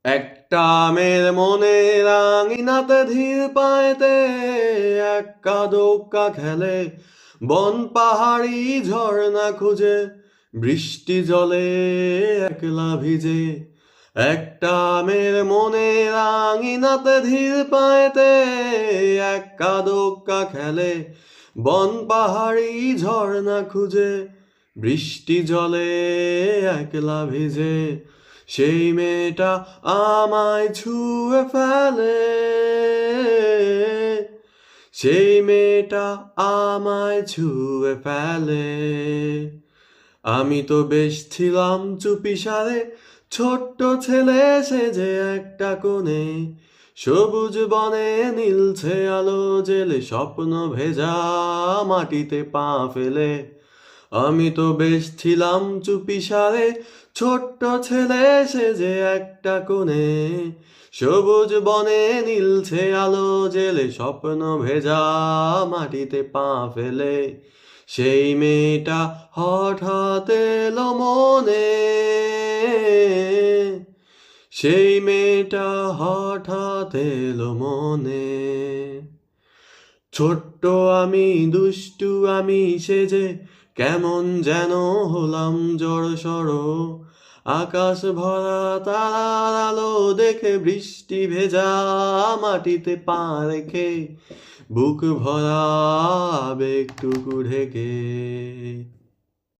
একটা মেয়ের মনে রাঙিনাতে ধীর পায়েতে এক্কা দোক্কা খেলে, বন পাহাড়ি ঝর্ণা খুঁজে, বৃষ্টি জলে একলা ভিজে। একটা মেয়ের মনে রাঙিনাতে ধীর পায়েতে এক্কা দোক্কা খেলে, বন পাহাড়ি ঝর্ণা খুঁজে, বৃষ্টি জলে একলা ভিজে। সেই মেয়েটা আমায় ছুঁয়ে ফেলে, সেই মেয়েটা আমায় ছুঁয়ে ফেলে। আমি তো বেশ ছিলাম চুপিসারে, ছোট্ট ছেলে সেজে একটা কোণে, সবুজ বনে নীলছে আলো জেলে, স্বপ্ন ভেজা মাটিতে পা ফেলে। আমি তো বেশ ছিলাম চুপিসারে, ছোট্ট ছেলে সেজে একটা কোণে, সবুজ বনে নীলছে আলো জেলে, স্বপ্ন ভেজা মাটিতে পা ফেলে। সেই মেয়েটা হঠাৎ এলো মনে, সেই মেয়েটা হঠাৎ এলো মনে। ছোট্ট আমি দুষ্টু আমি সেজে, কেমন যেন হলাম জড়সড়। আকাশ ভরা তারার আলো দেখে, বৃষ্টি ভেজা মাটিতে পা রেখে, বুক ভরা আবেগটুকু ঢেকে।